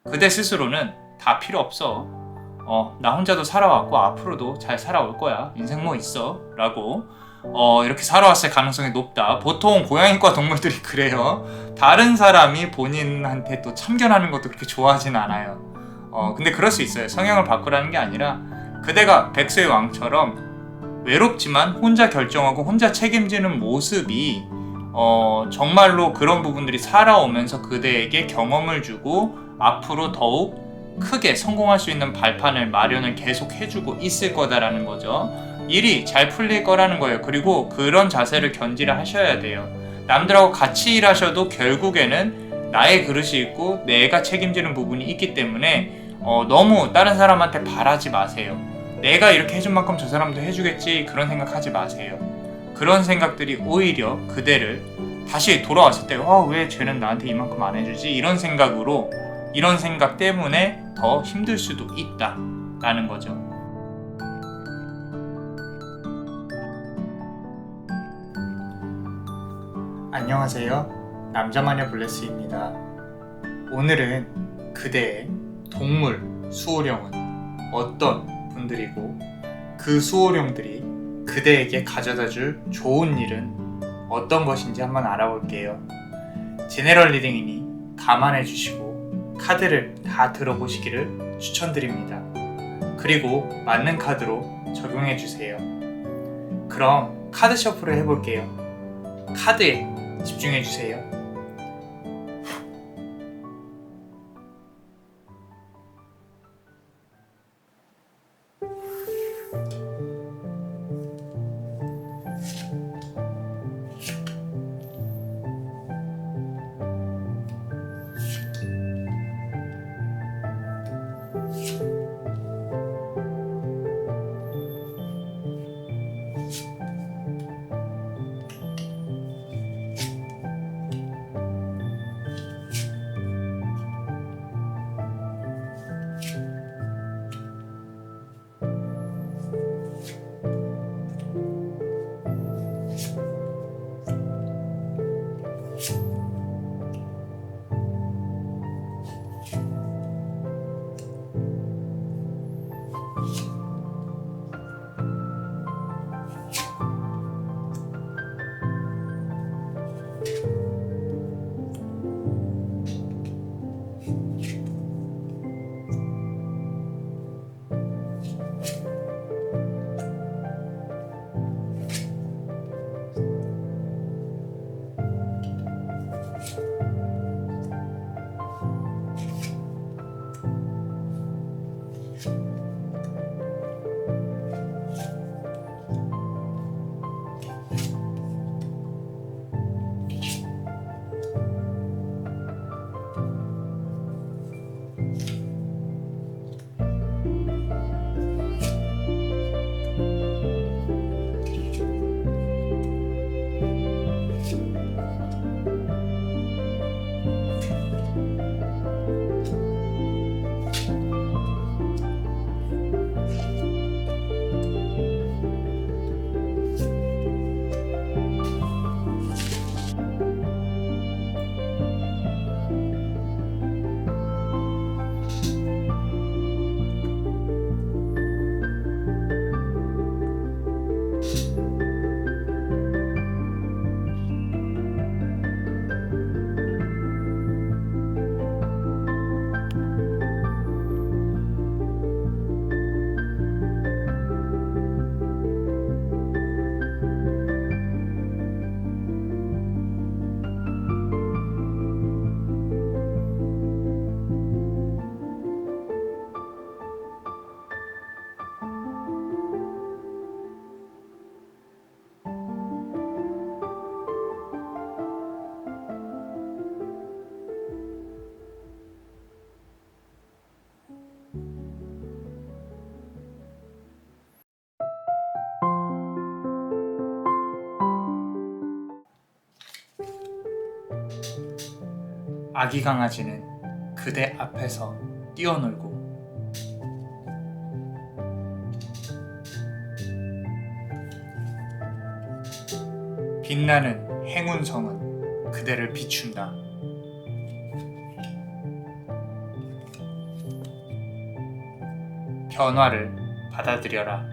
그대 스스로는 다 필요 없어. 나 혼자도 살아왔고 앞으로도 잘 살아올 거야. 인생 뭐 있어? 라고 이렇게 살아왔을 가능성이 높다. 보통 고양이과 동물들이 그래요. 다른 사람이 본인한테 또 참견하는 것도 그렇게 좋아하진 않아요. 근데 그럴 수 있어요. 성향을 바꾸라는 게 아니라 그대가 백수의 왕처럼 외롭지만 혼자 결정하고 혼자 책임지는 모습이 정말로 그런 부분들이 살아오면서 그대에게 경험을 주고 앞으로 더욱 크게 성공할 수 있는 발판을 마련을 계속 해주고 있을 거다라는 거죠. 일이 잘 풀릴 거라는 거예요. 그리고 그런 자세를 견지를 하셔야 돼요. 남들하고 같이 일하셔도 결국에는 나의 그릇이 있고 내가 책임지는 부분이 있기 때문에 너무 다른 사람한테 바라지 마세요. 내가 이렇게 해준 만큼 저 사람도 해주겠지, 그런 생각하지 마세요. 그런 생각들이 오히려 그대를 다시 돌아왔을 때 왜 쟤는 나한테 이만큼 안 해주지? 이런 생각 때문에 더 힘들 수도 있다라는 거죠. 안녕하세요. 남자마녀 블레스입니다. 오늘은 그대의 동물 수호령은 어떤 분들이고 그 수호령들이 그대에게 가져다줄 좋은 일은 어떤 것인지 한번 알아볼게요. 제네럴 리딩이니 감안해 주시고 카드를 다 들어보시기를 추천드립니다. 그리고 맞는 카드로 적용해 주세요. 그럼 카드 셔플을 해볼게요. 카드에 집중해 주세요. 아기 강아지는 그대 앞에서 뛰어놀고 빛나는 행운성은 그대를 비춘다. 변화를 받아들여라.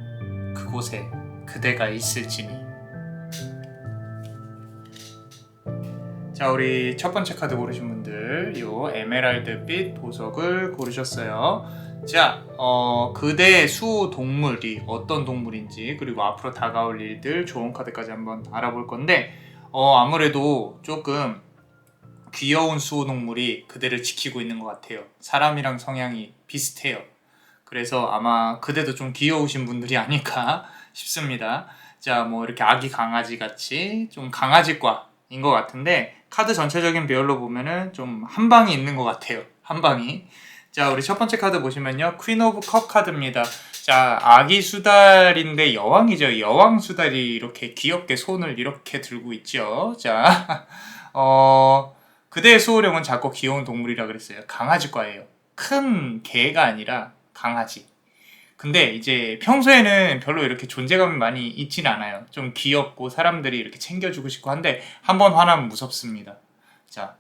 그곳에 그대가 있을지니. 자, 우리 첫 번째 카드 고르신 분들 요 에메랄드빛 보석을 고르셨어요. 자, 그대의 수호 동물이 어떤 동물인지, 그리고 앞으로 다가올 일들, 좋은 카드까지 한번 알아볼 건데, 아무래도 조금 귀여운 수호 동물이 그대를 지키고 있는 것 같아요. 사람이랑 성향이 비슷해요. 그래서 아마 그대도 좀 귀여우신 분들이 아닐까 싶습니다. 자, 뭐 이렇게 아기 강아지 같이 좀 강아지과인 것 같은데, 카드 전체적인 배열로 보면은 좀 한 방이 있는 것 같아요. 한 방이. 자, 우리 첫 번째 카드 보시면요, 퀸 오브 컵 카드입니다. 자, 아기 수달인데 여왕이죠. 여왕 수달이 이렇게 귀엽게 손을 이렇게 들고 있죠. 자, 그대의 수호령은 작고 귀여운 동물이라 그랬어요. 강아지과예요. 큰 개가 아니라 강아지. 근데 이제 평소에는 별로 이렇게 존재감이 많이 있진 않아요. 좀 귀엽고 사람들이 이렇게 챙겨주고 싶고 한데, 한번 화나면 무섭습니다. 자,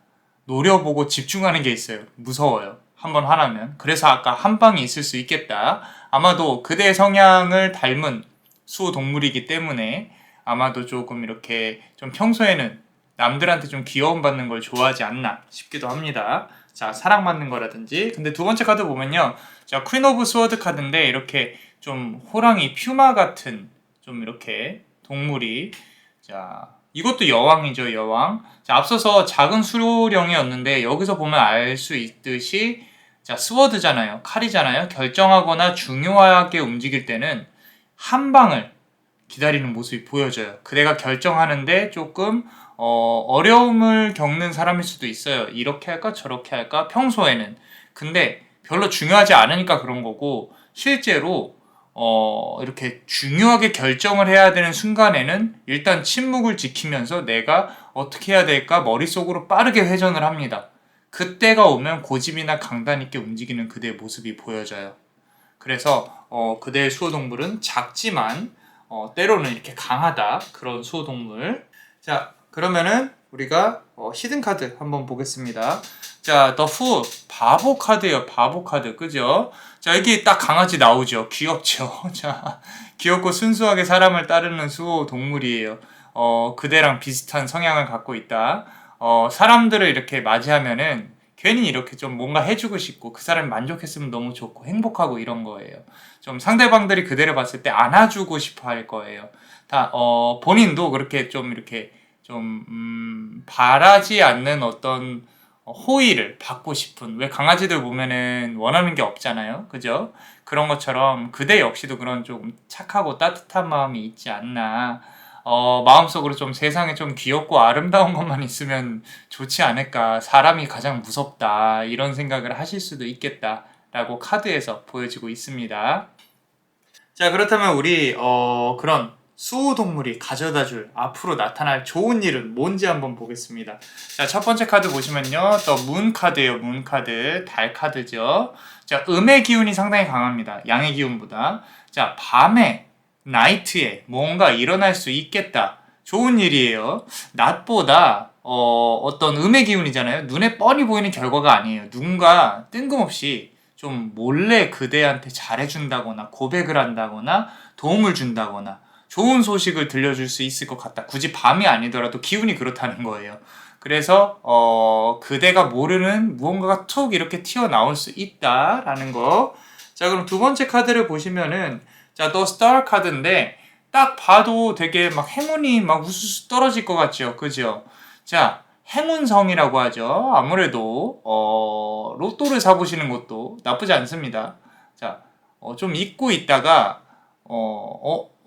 노려보고 집중하는 게 있어요. 무서워요. 한번 화나면. 그래서 아까 한 방이 있을 수 있겠다. 아마도 그대의 성향을 닮은 수호 동물이기 때문에 아마도 조금 이렇게 좀 평소에는 남들한테 좀 귀여움 받는 걸 좋아하지 않나 싶기도 합니다. 자, 사랑받는 거라든지. 근데 두 번째 카드 보면요, 자, 퀸 오브 스워드 카드인데 이렇게 좀 호랑이 퓨마 같은 좀 이렇게 동물이, 자, 이것도 여왕이죠. 여왕. 자, 앞서서 작은 수호령이었는데 여기서 보면 알 수 있듯이, 자, 스워드잖아요. 칼이잖아요. 결정하거나 중요하게 움직일 때는 한 방을 기다리는 모습이 보여져요. 그대가 결정하는데 조금 어려움을 겪는 사람일 수도 있어요. 이렇게 할까 저렇게 할까 평소에는. 근데 별로 중요하지 않으니까 그런 거고, 실제로 이렇게 중요하게 결정을 해야 되는 순간에는 일단 침묵을 지키면서 내가 어떻게 해야 될까 머릿속으로 빠르게 회전을 합니다. 그때가 오면 고집이나 강단 있게 움직이는 그대의 모습이 보여져요. 그래서 그대의 수호동물은 작지만 때로는 이렇게 강하다, 그런 수호동물. 자, 그러면은 우리가 히든 카드 한번 보겠습니다. 자, 더 후, 바보 카드예요. 바보 카드, 그죠? 자, 여기 딱 강아지 나오죠. 귀엽죠? 자, 귀엽고 순수하게 사람을 따르는 수호 동물이에요. 그대랑 비슷한 성향을 갖고 있다. 사람들을 이렇게 맞이하면은 괜히 이렇게 좀 뭔가 해주고 싶고, 그 사람이 만족했으면 너무 좋고 행복하고 이런 거예요. 좀 상대방들이 그대를 봤을 때 안아주고 싶어 할 거예요. 다, 본인도 그렇게 좀 이렇게 좀, 바라지 않는 어떤 호의를 받고 싶은, 왜 강아지들 보면은 원하는 게 없잖아요. 그죠? 그런 것처럼 그대 역시도 그런 좀 착하고 따뜻한 마음이 있지 않나. 마음속으로 좀 세상에 좀 귀엽고 아름다운 것만 있으면 좋지 않을까. 사람이 가장 무섭다. 이런 생각을 하실 수도 있겠다. 라고 카드에서 보여지고 있습니다. 자, 그렇다면 우리, 그런 수호동물이 가져다줄 앞으로 나타날 좋은 일은 뭔지 한번 보겠습니다. 자, 첫 번째 카드 보시면요, 또 문 카드예요. 문 카드, 달 카드죠. 자, 음의 기운이 상당히 강합니다. 양의 기운보다. 자, 밤에, 나이트에 뭔가 일어날 수 있겠다. 좋은 일이에요. 낮보다 어떤 음의 기운이잖아요. 눈에 뻔히 보이는 결과가 아니에요. 누군가 뜬금없이 좀 몰래 그대한테 잘해준다거나 고백을 한다거나 도움을 준다거나 좋은 소식을 들려줄 수 있을 것 같다. 굳이 밤이 아니더라도 기운이 그렇다는 거예요. 그래서 그대가 모르는 무언가가 툭 이렇게 튀어나올 수 있다라는 거. 자, 그럼 두 번째 카드를 보시면은, 자, 더 스타 카드인데 딱 봐도 되게 막 행운이 막 우수수 떨어질 것 같죠. 그죠? 자, 행운성이라고 하죠. 아무래도 로또를 사보시는 것도 나쁘지 않습니다. 자, 좀 잊고 있다가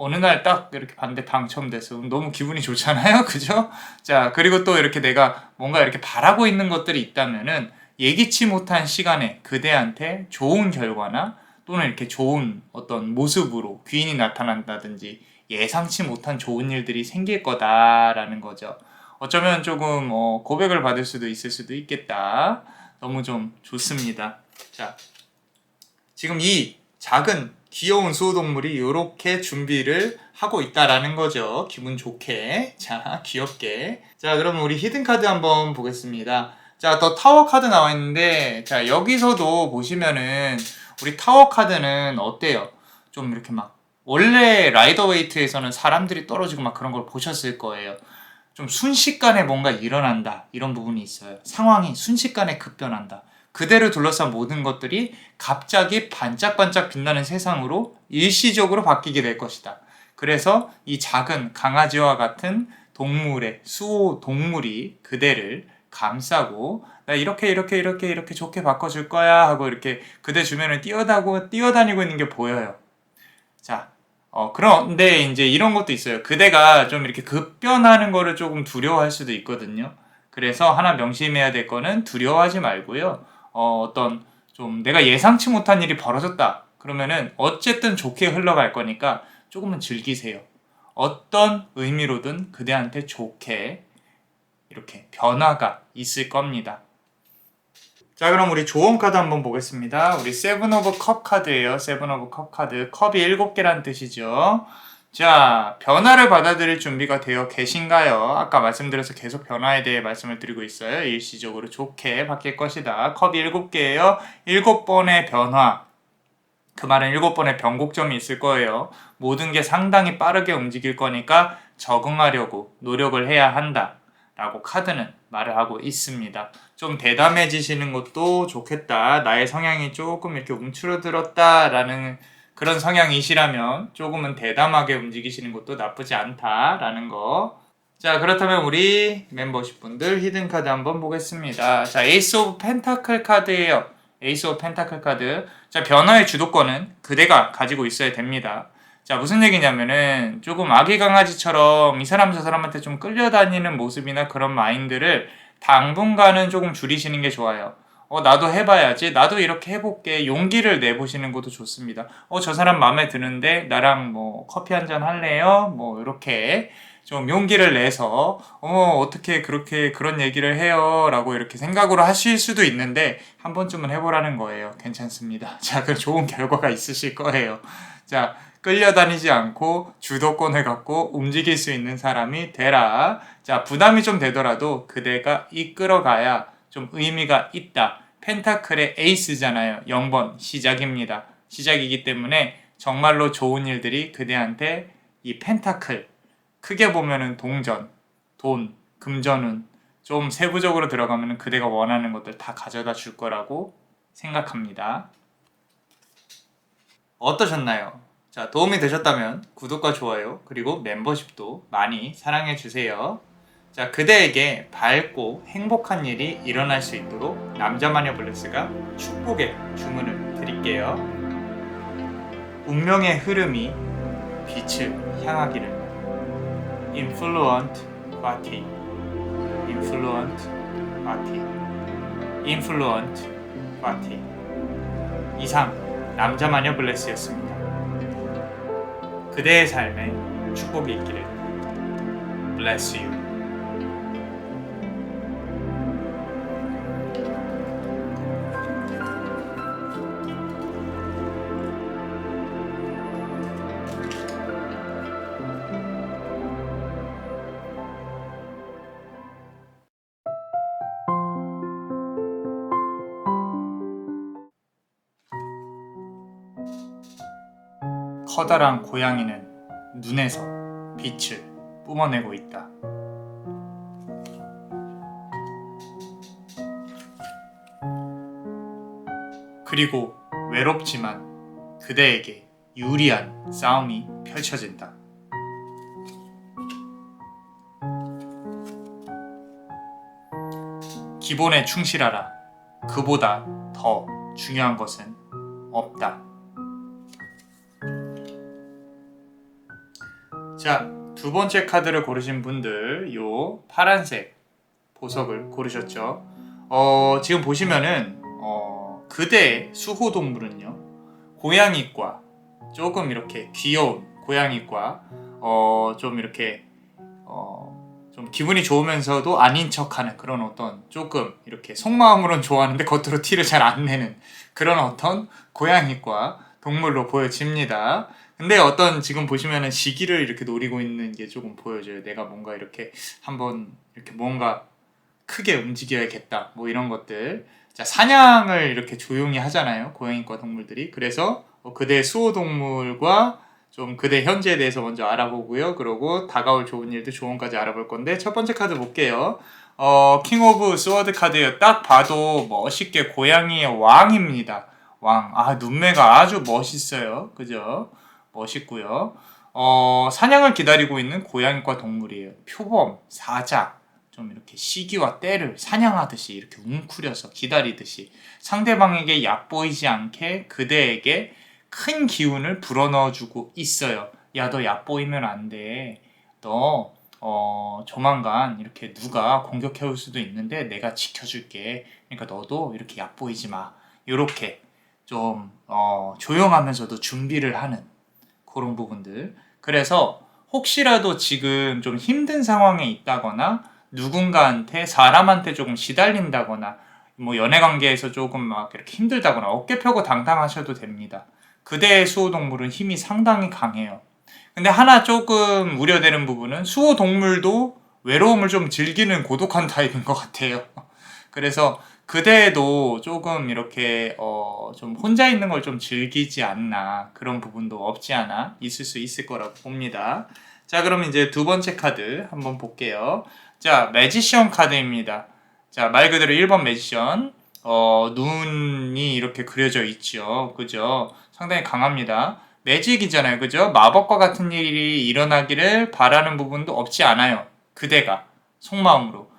어느 날 딱 이렇게 봤는데 당첨돼서 너무 기분이 좋잖아요. 그죠? 자, 그리고 또 이렇게 내가 뭔가 이렇게 바라고 있는 것들이 있다면은 예기치 못한 시간에 그대한테 좋은 결과나 또는 이렇게 좋은 어떤 모습으로 귀인이 나타난다든지 예상치 못한 좋은 일들이 생길 거다라는 거죠. 어쩌면 조금 고백을 받을 수도 있을 수도 있겠다. 너무 좀 좋습니다. 자, 지금 이 작은 귀여운 수호동물이 이렇게 준비를 하고 있다라는 거죠. 기분 좋게. 자, 귀엽게. 자, 그러면 우리 히든 카드 한번 보겠습니다. 자, 더 타워 카드 나와 있는데, 자, 여기서도 보시면은 우리 타워 카드는 어때요? 좀 이렇게 막 원래 라이더 웨이트에서는 사람들이 떨어지고 막 그런 걸 보셨을 거예요. 좀 순식간에 뭔가 일어난다 이런 부분이 있어요. 상황이 순식간에 급변한다. 그대로 둘러싼 모든 것들이 갑자기 반짝반짝 빛나는 세상으로 일시적으로 바뀌게 될 것이다. 그래서 이 작은 강아지와 같은 동물의 수호 동물이 그대를 감싸고 나 이렇게 좋게 바꿔줄 거야 하고 이렇게 그대 주변을 뛰어다니고 있는 게 보여요. 자, 그런데 이제 이런 것도 있어요. 그대가 좀 이렇게 급변하는 거를 조금 두려워할 수도 있거든요. 그래서 하나 명심해야 될 거는 두려워하지 말고요. 어떤 좀 내가 예상치 못한 일이 벌어졌다. 그러면은 어쨌든 좋게 흘러갈 거니까 조금은 즐기세요. 어떤 의미로든 그대한테 좋게 이렇게 변화가 있을 겁니다. 자, 그럼 우리 조언 카드 한번 보겠습니다. 우리 세븐 오브 컵 카드예요. 세븐 오브 컵 카드. 컵이 7개란 뜻이죠. 자, 변화를 받아들일 준비가 되어 계신가요? 아까 말씀드려서 계속 변화에 대해 말씀을 드리고 있어요. 일시적으로 좋게 바뀔 것이다. 컵이 7개예요. 7번의 변화. 그 말은 7번의 변곡점이 있을 거예요. 모든 게 상당히 빠르게 움직일 거니까 적응하려고 노력을 해야 한다. 라고 카드는 말을 하고 있습니다. 좀 대담해지시는 것도 좋겠다. 나의 성향이 조금 이렇게 움츠러들었다. 라는 그런 성향이시라면 조금은 대담하게 움직이시는 것도 나쁘지 않다. 라는 거. 자, 그렇다면 우리 멤버십 분들 히든 카드 한번 보겠습니다. 자, 에이스 오브 펜타클 카드예요. 에이스 오브 펜타클 카드. 자, 변화의 주도권은 그대가 가지고 있어야 됩니다. 자, 무슨 얘기냐면은 조금 아기 강아지처럼 이 사람 저 사람한테 좀 끌려다니는 모습이나 그런 마인드를 당분간은 조금 줄이시는 게 좋아요. 나도 해봐야지. 나도 이렇게 해볼게. 용기를 내보시는 것도 좋습니다. 저 사람 마음에 드는데 나랑 뭐 커피 한잔 할래요? 뭐 이렇게 좀 용기를 내서 어떻게 그렇게 그런 얘기를 해요? 라고 이렇게 생각으로 하실 수도 있는데 한 번쯤은 해보라는 거예요. 괜찮습니다. 자, 그 좋은 결과가 있으실 거예요. 자, 끌려다니지 않고 주도권을 갖고 움직일 수 있는 사람이 되라. 자, 부담이 좀 되더라도 그대가 이끌어가야 좀 의미가 있다. 펜타클의 에이스잖아요. 0번 시작입니다. 시작이기 때문에 정말로 좋은 일들이 그대한테 이 펜타클 크게 보면은 동전, 돈, 금전운 좀 세부적으로 들어가면은 그대가 원하는 것들 다 가져다 줄 거라고 생각합니다. 어떠셨나요? 자, 도움이 되셨다면 구독과 좋아요 그리고 멤버십도 많이 사랑해 주세요. 자, 그대에게 밝고 행복한 일이 일어날 수 있도록 남자마녀 블레스가 축복의 주문을 드릴게요. 운명의 흐름이 빛을 향하기를. Influent Party, Influent Party, Influent Party. 이상 남자마녀 블레스였습니다. 그대의 삶에 축복이 있기를. Bless you. 커다란 고양이는 눈에서 빛을 뿜어내고 있다. 그리고 외롭지만 그대에게 유리한 싸움이 펼쳐진다. 기본에 충실하라. 그보다 더 중요한 것은 없다. 자, 두 번째 카드를 고르신 분들 요 파란색 보석을 고르셨죠. 지금 보시면은 그대의 수호 동물은요 고양이과 조금 이렇게 귀여운 고양이과 좀 이렇게 좀 기분이 좋으면서도 아닌 척하는 그런 어떤 조금 이렇게 속마음으로는 좋아하는데 겉으로 티를 잘 안 내는 그런 어떤 고양이과 동물로 보여집니다. 근데 어떤 지금 보시면은 시기를 이렇게 노리고 있는 게 조금 보여져요. 내가 뭔가 이렇게 한번 이렇게 뭔가 크게 움직여야겠다. 뭐 이런 것들. 자, 자, 사냥을 이렇게 조용히 하잖아요. 고양이과 동물들이. 그래서 그대의 수호동물과 좀 그대 현재에 대해서 먼저 알아보고요. 그리고 다가올 좋은 일들 조언까지 알아볼 건데 첫 번째 카드 볼게요. 킹 오브 스워드 카드예요. 딱 봐도 멋있게 고양이의 왕입니다. 왕. 아, 눈매가 아주 멋있어요. 그죠? 멋있고요. 사냥을 기다리고 있는 고양이과 동물이에요. 표범, 사자, 좀 이렇게 시기와 때를 사냥하듯이 이렇게 웅크려서 기다리듯이 상대방에게 얕보이지 않게 그대에게 큰 기운을 불어넣어주고 있어요. 야, 너 얕보이면 안 돼. 너 조만간 이렇게 누가 공격해올 수도 있는데 내가 지켜줄게. 그러니까 너도 이렇게 얕보이지 마. 이렇게 좀 조용하면서도 준비를 하는 그런 부분들. 그래서 혹시라도 지금 좀 힘든 상황에 있다거나 누군가한테 사람한테 조금 시달린다거나 뭐 연애 관계에서 조금 막 이렇게 힘들다거나 어깨 펴고 당당하셔도 됩니다. 그대의 수호동물은 힘이 상당히 강해요. 근데 하나 조금 우려되는 부분은 수호동물도 외로움을 좀 즐기는 고독한 타입인 것 같아요. 그래서 그대도 조금 이렇게 좀 혼자 있는 걸 좀 즐기지 않나, 그런 부분도 없지 않아 있을 수 있을 거라고 봅니다. 자, 그럼 이제 두 번째 카드 한번 볼게요. 자, 매지션 카드입니다. 자, 말 그대로 1번 매지션. 눈이 이렇게 그려져 있죠. 그죠? 상당히 강합니다. 매직이잖아요. 그죠? 마법과 같은 일이 일어나기를 바라는 부분도 없지 않아요. 그대가 속마음으로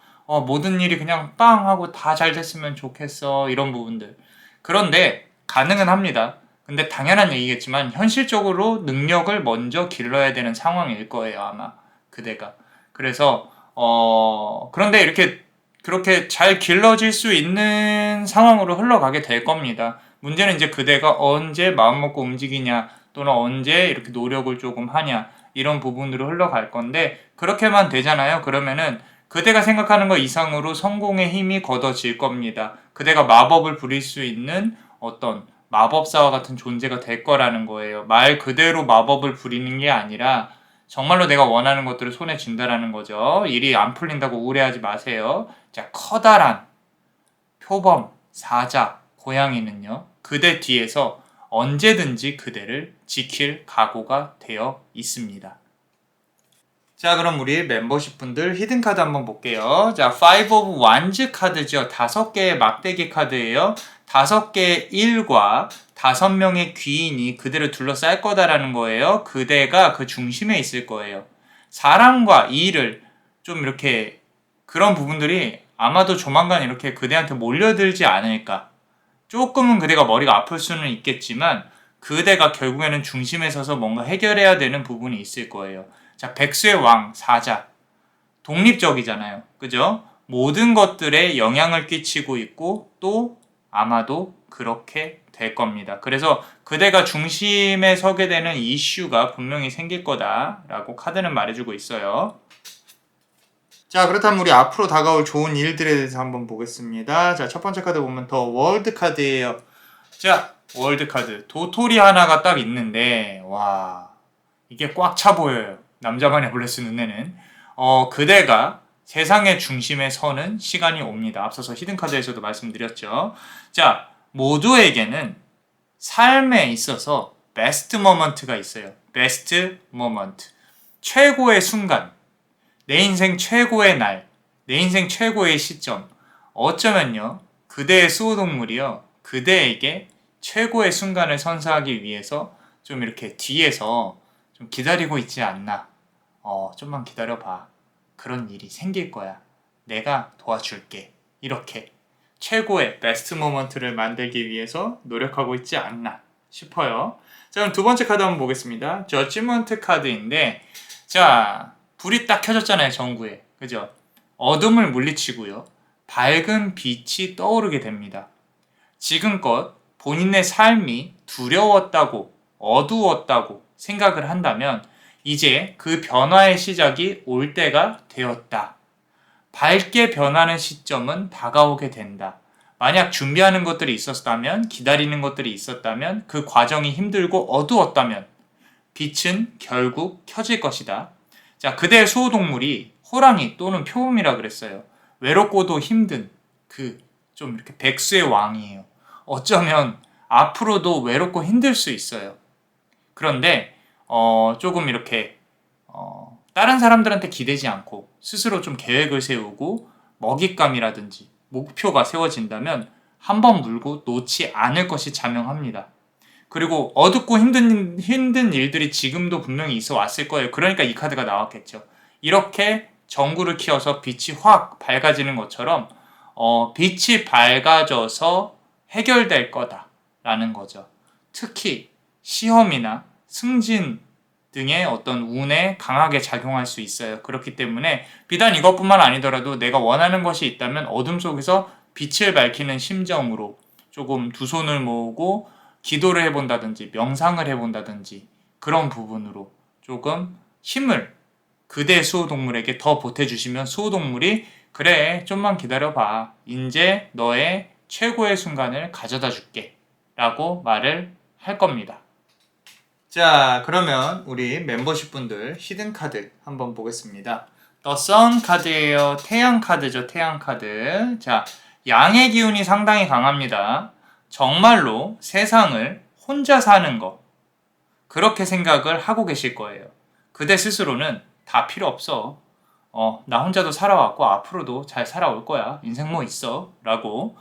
모든 일이 그냥 빵 하고 다 잘 됐으면 좋겠어, 이런 부분들. 그런데 가능은 합니다. 근데 당연한 얘기겠지만 현실적으로 능력을 먼저 길러야 되는 상황일 거예요, 아마 그대가. 그래서 그런데 이렇게 그렇게 잘 길러질 수 있는 상황으로 흘러가게 될 겁니다. 문제는 이제 그대가 언제 마음먹고 움직이냐, 또는 언제 이렇게 노력을 조금 하냐, 이런 부분으로 흘러갈 건데, 그렇게만 되잖아요. 그러면은 그대가 생각하는 것 이상으로 성공의 힘이 걷어질 겁니다. 그대가 마법을 부릴 수 있는 어떤 마법사와 같은 존재가 될 거라는 거예요. 말 그대로 마법을 부리는 게 아니라 정말로 내가 원하는 것들을 손에 쥔다라는 거죠. 일이 안 풀린다고 우울해하지 마세요. 자, 커다란 표범, 사자, 고양이는요, 그대 뒤에서 언제든지 그대를 지킬 각오가 되어 있습니다. 자, 그럼 우리 멤버십 분들 히든카드 한번 볼게요. 자, 5 of Wands 카드죠. 5개의 막대기 카드예요. 5개의 일과 5명의 귀인이 그대를 둘러쌀 거다라는 거예요. 그대가 그 중심에 있을 거예요. 사랑과 일을 좀 이렇게, 그런 부분들이 아마도 조만간 이렇게 그대한테 몰려들지 않을까. 조금은 그대가 머리가 아플 수는 있겠지만 그대가 결국에는 중심에 서서 뭔가 해결해야 되는 부분이 있을 거예요. 자, 백수의 왕, 사자. 독립적이잖아요. 그죠? 모든 것들에 영향을 끼치고 있고 또 아마도 그렇게 될 겁니다. 그래서 그대가 중심에 서게 되는 이슈가 분명히 생길 거다라고 카드는 말해주고 있어요. 자, 그렇다면 우리 앞으로 다가올 좋은 일들에 대해서 한번 보겠습니다. 자, 첫 번째 카드 보면 더 월드 카드예요. 자, 월드 카드. 도토리 하나가 딱 있는데, 와, 이게 꽉 차 보여요. 남자만의 블레스 눈에는. 그대가 세상의 중심에 서는 시간이 옵니다. 앞서서 히든카드에서도 말씀드렸죠. 자, 모두에게는 삶에 있어서 베스트 모먼트가 있어요. 베스트 모먼트. 최고의 순간. 내 인생 최고의 날. 내 인생 최고의 시점. 어쩌면요, 그대의 수호동물이요, 그대에게 최고의 순간을 선사하기 위해서 좀 이렇게 뒤에서 좀 기다리고 있지 않나. 좀만 기다려봐. 그런 일이 생길 거야. 내가 도와줄게. 이렇게 최고의 베스트 모먼트를 만들기 위해서 노력하고 있지 않나 싶어요. 자, 그럼 두 번째 카드 한번 보겠습니다. 저지먼트 카드인데, 자, 불이 딱 켜졌잖아요, 전구에. 그죠? 어둠을 물리치고요, 밝은 빛이 떠오르게 됩니다. 지금껏 본인의 삶이 두려웠다고, 어두웠다고 생각을 한다면 이제 그 변화의 시작이 올 때가 되었다. 밝게 변하는 시점은 다가오게 된다. 만약 준비하는 것들이 있었다면, 기다리는 것들이 있었다면, 그 과정이 힘들고 어두웠다면 빛은 결국 켜질 것이다. 자, 그대의 수호동물이 호랑이 또는 표범이라 그랬어요. 외롭고도 힘든 그 좀 이렇게 백수의 왕이에요. 어쩌면 앞으로도 외롭고 힘들 수 있어요. 그런데 조금 이렇게 다른 사람들한테 기대지 않고 스스로 좀 계획을 세우고 먹잇감이라든지 목표가 세워진다면 한 번 물고 놓지 않을 것이 자명합니다. 그리고 어둡고 힘든 일들이 지금도 분명히 있어 왔을 거예요. 그러니까 이 카드가 나왔겠죠. 이렇게 전구를 키워서 빛이 확 밝아지는 것처럼 빛이 밝아져서 해결될 거다라는 거죠. 특히 시험이나 승진 등의 어떤 운에 강하게 작용할 수 있어요. 그렇기 때문에 비단 이것뿐만 아니더라도 내가 원하는 것이 있다면 어둠 속에서 빛을 밝히는 심정으로 조금 두 손을 모으고 기도를 해본다든지 명상을 해본다든지 그런 부분으로 조금 힘을 그대 수호동물에게 더 보태주시면 수호동물이 그래 좀만 기다려봐 이제 너의 최고의 순간을 가져다 줄게 라고 말을 할 겁니다. 자, 그러면 우리 멤버십 분들 히든 카드 한번 보겠습니다. The Sun 카드예요. 태양 카드죠. 태양 카드. 자, 양의 기운이 상당히 강합니다. 정말로 세상을 혼자 사는 거 그렇게 생각을 하고 계실 거예요. 그대 스스로는 다 필요 없어. 나 혼자도 살아왔고 앞으로도 잘 살아올 거야. 인생 뭐 있어? 라고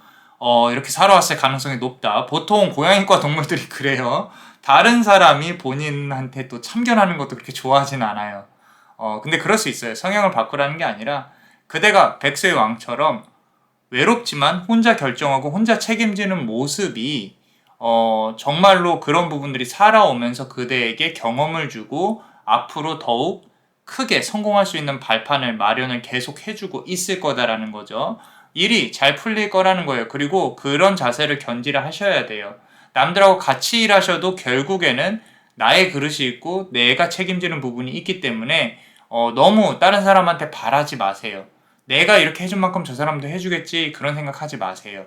이렇게 살아왔을 가능성이 높다. 보통 고양이과 동물들이 그래요. 다른 사람이 본인한테 또 참견하는 것도 그렇게 좋아하진 않아요. 근데 그럴 수 있어요. 성향을 바꾸라는 게 아니라 그대가 백세의 왕처럼 외롭지만 혼자 결정하고 혼자 책임지는 모습이 정말로 그런 부분들이 살아오면서 그대에게 경험을 주고 앞으로 더욱 크게 성공할 수 있는 발판을 마련을 계속 해주고 있을 거다라는 거죠. 일이 잘 풀릴 거라는 거예요. 그리고 그런 자세를 견지를 하셔야 돼요. 남들하고 같이 일하셔도 결국에는 나의 그릇이 있고 내가 책임지는 부분이 있기 때문에 너무 다른 사람한테 바라지 마세요. 내가 이렇게 해준 만큼 저 사람도 해주겠지 그런 생각하지 마세요.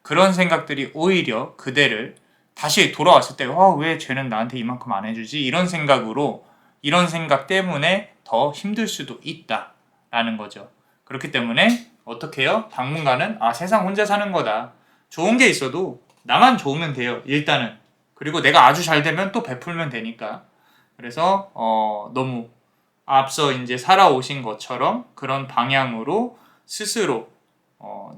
그런 생각들이 오히려 그대를 다시 돌아왔을 때 왜 쟤는 나한테 이만큼 안 해주지? 이런 생각 때문에 더 힘들 수도 있다라는 거죠. 그렇기 때문에 어떻게 해요? 당분간은 세상 혼자 사는 거다. 좋은 게 있어도 나만 좋으면 돼요. 일단은. 그리고 내가 아주 잘 되면 또 베풀면 되니까. 그래서 너무 앞서 이제 살아오신 것처럼 그런 방향으로 스스로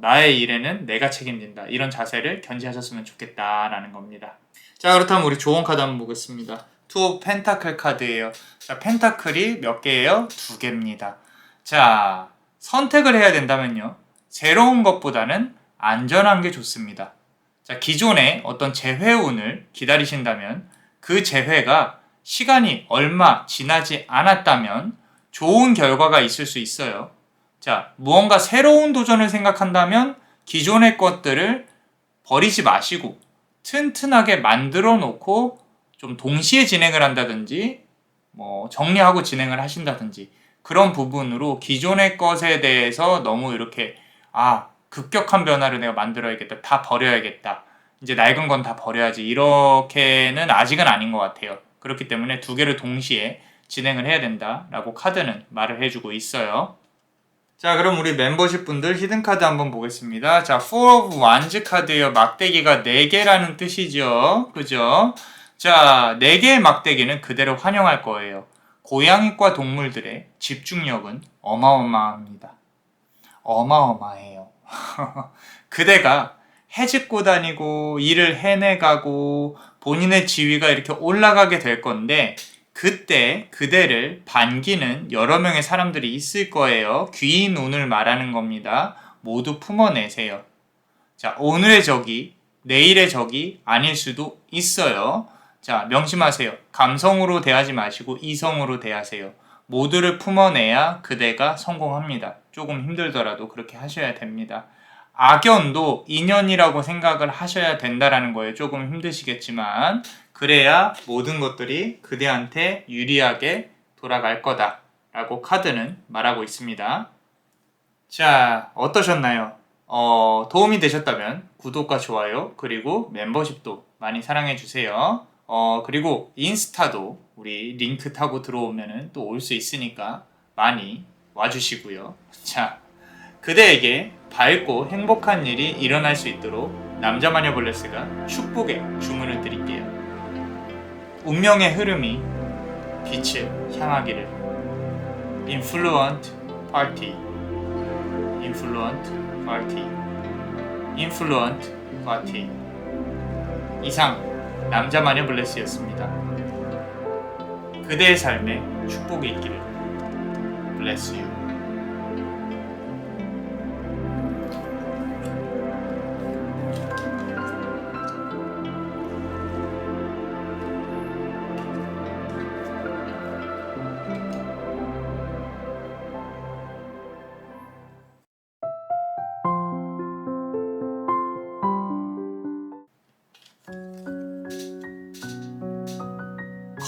나의 일에는 내가 책임진다. 이런 자세를 견지하셨으면 좋겠다라는 겁니다. 자, 그렇다면 우리 조언 카드 한번 보겠습니다. 투 오브 펜타클 카드예요. 자, 펜타클이 몇 개예요? 2개입니다. 자, 선택을 해야 된다면요. 새로운 것보다는 안전한 게 좋습니다. 자, 기존의 어떤 재회운을 기다리신다면 그 재회가 시간이 얼마 지나지 않았다면 좋은 결과가 있을 수 있어요. 자, 무언가 새로운 도전을 생각한다면 기존의 것들을 버리지 마시고 튼튼하게 만들어 놓고 좀 동시에 진행을 한다든지 정리하고 진행을 하신다든지 그런 부분으로 기존의 것에 대해서 너무 이렇게 급격한 변화를 내가 만들어야겠다. 다 버려야겠다. 이제 낡은 건 다 버려야지. 이렇게는 아직은 아닌 것 같아요. 그렇기 때문에 2개를 동시에 진행을 해야 된다라고 카드는 말을 해주고 있어요. 자, 그럼 우리 멤버십 분들 히든 카드 한번 보겠습니다. 자, Four of Wands 카드예요. 막대기가 4개라는 뜻이죠. 그죠? 자, 4개의 막대기는 그대로 환영할 거예요. 고양이과 동물들의 집중력은 어마어마합니다. 어마어마해요. 그대가 해집고 다니고 일을 해내가고 본인의 지위가 이렇게 올라가게 될 건데 그때 그대를 반기는 여러 명의 사람들이 있을 거예요. 귀인 운을 말하는 겁니다. 모두 품어내세요. 자, 오늘의 적이 내일의 적이 아닐 수도 있어요. 자, 명심하세요. 감성으로 대하지 마시고 이성으로 대하세요. 모두를 품어내야 그대가 성공합니다. 조금 힘들더라도 그렇게 하셔야 됩니다. 악연도 인연이라고 생각을 하셔야 된다라는 거예요. 조금 힘드시겠지만 그래야 모든 것들이 그대한테 유리하게 돌아갈 거다라고 카드는 말하고 있습니다. 자, 어떠셨나요? 도움이 되셨다면 구독과 좋아요 그리고 멤버십도 많이 사랑해주세요. 그리고 인스타도 우리 링크 타고 들어오면은 또 올 수 있으니까 많이 와주시고요. 자, 그대에게 밝고 행복한 일이 일어날 수 있도록 남자 마녀 블레스가 축복의 주문을 드릴게요. 운명의 흐름이 빛을 향하기를. Influent Party, Influent Party, Influent Party. 이상 남자 마녀 블레스였습니다. 그대의 삶에 축복이 있기를. Bless you.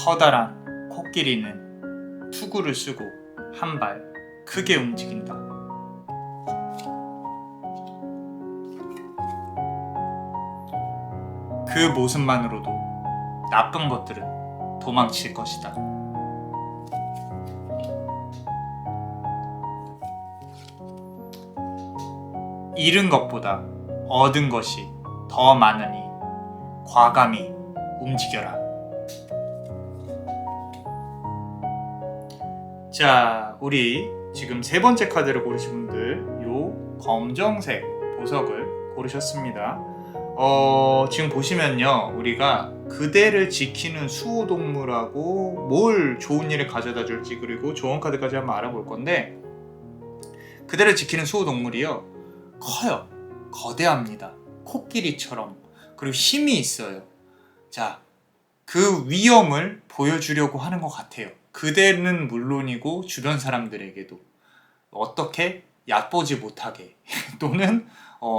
커다란 코끼리는 투구를 쓰고 한 발 크게 움직인다. 그 모습만으로도 나쁜 것들은 도망칠 것이다. 잃은 것보다 얻은 것이 더 많으니 과감히 움직여라. 자, 우리 지금 세 번째 카드를 고르신 분들 요 검정색 보석을 고르셨습니다. 지금 보시면요, 우리가 그대를 지키는 수호동물하고 뭘 좋은 일을 가져다 줄지, 그리고 좋은 카드까지 한번 알아볼 건데, 그대를 지키는 수호동물이요, 커요. 거대합니다. 코끼리처럼. 그리고 힘이 있어요. 자, 그 위험을 보여주려고 하는 것 같아요. 그대는 물론이고 주변 사람들에게도 어떻게 얕보지 못하게 또는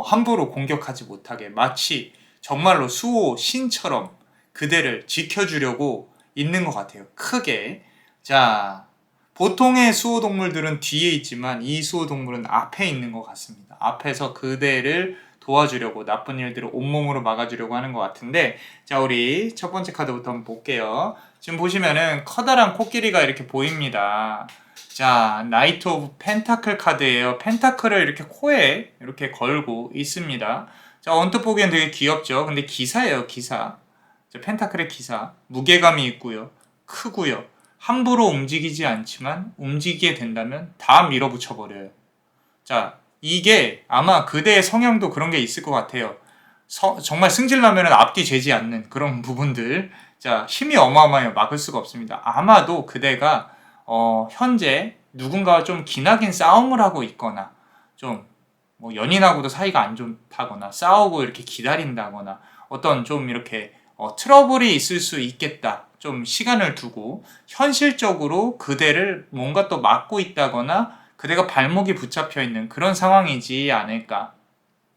함부로 공격하지 못하게, 마치 정말로 수호 신처럼 그대를 지켜주려고 있는 것 같아요. 크게. 자, 보통의 수호동물들은 뒤에 있지만 이 수호동물은 앞에 있는 것 같습니다. 앞에서 그대를 도와주려고, 나쁜 일들을 온몸으로 막아주려고 하는 것 같은데, 자, 우리 첫 번째 카드부터 한번 볼게요. 지금 보시면은 커다란 코끼리가 이렇게 보입니다. 자, 나이트 오브 펜타클 카드예요. 펜타클을 이렇게 코에 이렇게 걸고 있습니다. 자, 언뜻 보기엔 되게 귀엽죠? 근데 기사예요, 기사. 자, 펜타클의 기사. 무게감이 있고요. 크고요. 함부로 움직이지 않지만 움직이게 된다면 다 밀어붙여 버려요. 자, 이게 아마 그대의 성향도 그런 게 있을 것 같아요. 정말 승질나면 앞뒤 재지 않는 그런 부분들. 자, 힘이 어마어마해요. 막을 수가 없습니다. 아마도 그대가 현재 누군가와 좀 기나긴 싸움을 하고 있거나, 좀 뭐 연인하고도 사이가 안 좋다거나, 싸우고 이렇게 기다린다거나, 어떤 좀 이렇게 트러블이 있을 수 있겠다. 좀 시간을 두고 현실적으로 그대를 뭔가 또 막고 있다거나, 그대가 발목이 붙잡혀 있는 그런 상황이지 않을까,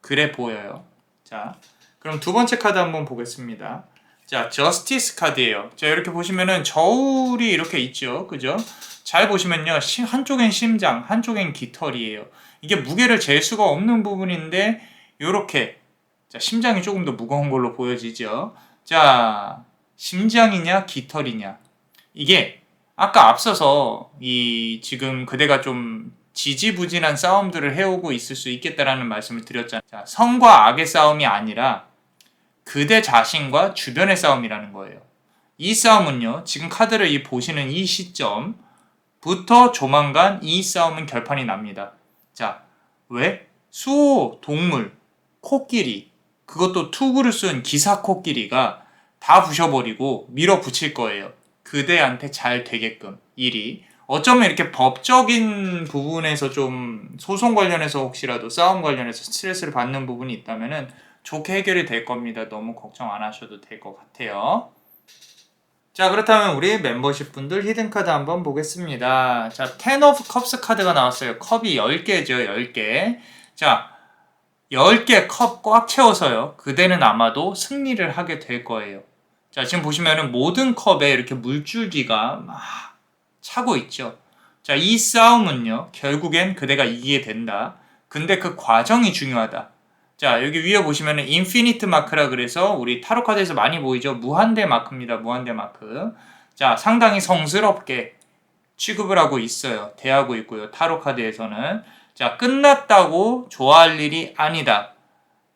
그래 보여요. 자, 그럼 두 번째 카드 한번 보겠습니다. 자, 저스티스 카드예요. 자, 이렇게 보시면은 저울이 이렇게 있죠, 그죠? 잘 보시면요, 한쪽엔 심장, 한쪽엔 깃털이에요. 이게 무게를 잴 수가 없는 부분인데, 요렇게, 자, 심장이 조금 더 무거운 걸로 보여지죠. 자, 심장이냐 깃털이냐, 이게 아까 앞서서 지금 그대가 좀 지지부진한 싸움들을 해오고 있을 수 있겠다라는 말씀을 드렸잖아요. 자, 성과 악의 싸움이 아니라 그대 자신과 주변의 싸움이라는 거예요. 이 싸움은요, 지금 카드를 보시는 이 시점부터 조만간 이 싸움은 결판이 납니다. 자, 왜? 수호, 동물, 코끼리, 그것도 투구를 쓴 기사 코끼리가 다 부셔버리고 밀어붙일 거예요. 그대한테 잘 되게끔 일이. 어쩌면 이렇게 법적인 부분에서 좀 소송 관련해서 혹시라도 싸움 관련해서 스트레스를 받는 부분이 있다면은 좋게 해결이 될 겁니다. 너무 걱정 안 하셔도 될 것 같아요. 자, 그렇다면 우리 멤버십 분들 히든카드 한번 보겠습니다. 자, 텐 오브 컵스 카드가 나왔어요. 컵이 10개죠, 10개. 자, 10개 컵 꽉 채워서요, 그대는 아마도 승리를 하게 될 거예요. 자, 지금 보시면은 모든 컵에 이렇게 물줄기가 막 차고 있죠. 자, 이 싸움은요, 결국엔 그대가 이기게 된다. 근데 그 과정이 중요하다. 자, 여기 위에 보시면은 인피니트 마크라 그래서 우리 타로 카드에서 많이 보이죠. 무한대 마크입니다. 무한대 마크. 자, 상당히 성스럽게 취급을 하고 있어요. 대하고 있고요. 타로 카드에서는. 자, 자, 끝났다고 좋아할 일이 아니다.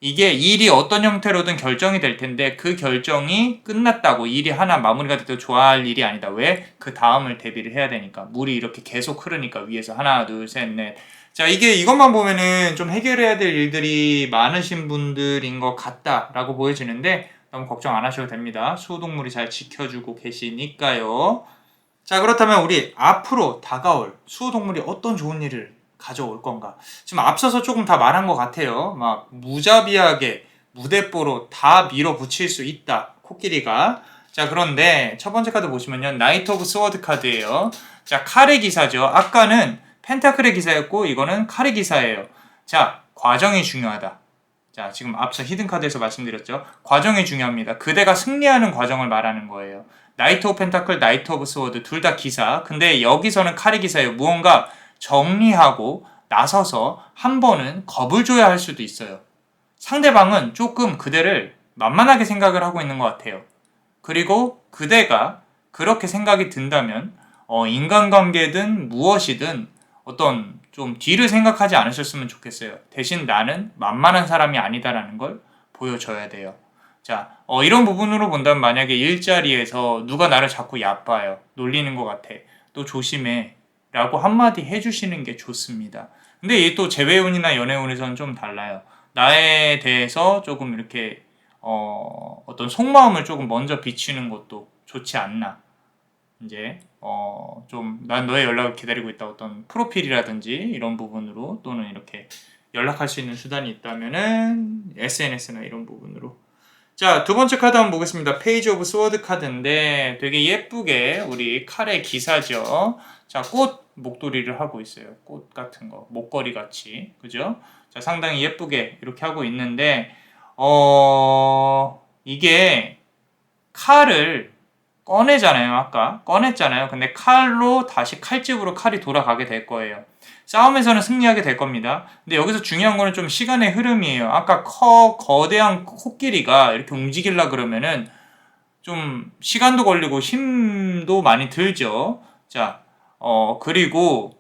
이게 일이 어떤 형태로든 결정이 될 텐데 그 결정이 끝났다고 일이 하나 마무리가 돼도 좋아할 일이 아니다. 왜? 그 다음을 대비를 해야 되니까. 물이 이렇게 계속 흐르니까 위에서 하나, 둘, 셋, 넷. 자, 이게 이것만 보면은 좀 해결해야 될 일들이 많으신 분들인 것 같다라고 보여지는데 너무 걱정 안 하셔도 됩니다. 수호동물이 잘 지켜주고 계시니까요. 자, 그렇다면 우리 앞으로 다가올 수호동물이 어떤 좋은 일을 가져올 건가? 지금 앞서서 조금 다 말한 것 같아요. 막 무자비하게 무대뽀로 다 밀어붙일 수 있다. 코끼리가. 자, 그런데 첫 번째 카드 보시면요. 나이트 오브 스워드 카드예요. 자, 칼의 기사죠. 아까는 펜타클의 기사였고 이거는 칼의 기사예요. 자, 과정이 중요하다. 자, 지금 앞서 히든 카드에서 말씀드렸죠. 과정이 중요합니다. 그대가 승리하는 과정을 말하는 거예요. 나이트 오브 펜타클, 나이트 오브 스워드 둘 다 기사. 근데 여기서는 칼의 기사예요. 무언가 정리하고 나서서 한 번은 겁을 줘야 할 수도 있어요. 상대방은 조금 그대를 만만하게 생각을 하고 있는 것 같아요. 그리고 그대가 그렇게 생각이 든다면 인간관계든 무엇이든 어떤 좀 뒤를 생각하지 않으셨으면 좋겠어요. 대신 나는 만만한 사람이 아니다라는 걸 보여줘야 돼요. 자, 이런 부분으로 본다면 만약에 일자리에서 누가 나를 자꾸 얕봐요. 놀리는 것 같아. 또 조심해. 라고 한마디 해주시는 게 좋습니다. 근데 이게 또 재회운이나 연애운에서는 좀 달라요. 나에 대해서 조금 이렇게 어떤 속마음을 조금 먼저 비추는 것도 좋지 않나. 이제 좀 난 너의 연락을 기다리고 있다 어떤 프로필이라든지 이런 부분으로 또는 이렇게 연락할 수 있는 수단이 있다면은 SNS나 이런 부분으로. 자, 두 번째 카드 한번 보겠습니다. 페이지 오브 스워드 카드인데 되게 예쁘게 우리 칼의 기사죠. 자, 꽃 목도리를 하고 있어요. 꽃 같은 거, 목걸이 같이, 그죠? 자, 상당히 예쁘게 이렇게 하고 있는데, 이게 칼을 꺼내잖아요. 아까 꺼냈잖아요. 근데 칼로 다시 칼집으로 칼이 돌아가게 될 거예요. 싸움에서는 승리하게 될 겁니다. 근데 여기서 중요한 거는 좀 시간의 흐름이에요. 아까 거대한 코끼리가 이렇게 움직이려 그러면은 좀 시간도 걸리고 힘도 많이 들죠. 자, 그리고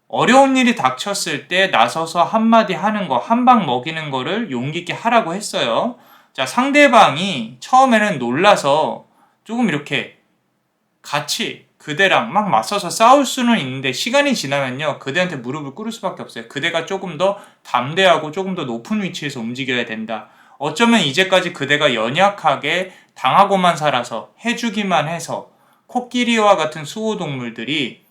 어려운 일이 닥쳤을 때 나서서 한마디 하는 거, 한 방 먹이는 거를 용기 있게 하라고 했어요. 자, 상대방이 처음에는 놀라서 조금 이렇게 같이 그대랑 막 맞서서 싸울 수는 있는데 시간이 지나면요 그대한테 무릎을 꿇을 수밖에 없어요. 그대가 조금 더 담대하고 조금 더 높은 위치에서 움직여야 된다. 어쩌면 이제까지 그대가 연약하게 당하고만 살아서 해주기만 해서 코끼리와 같은 수호동물들이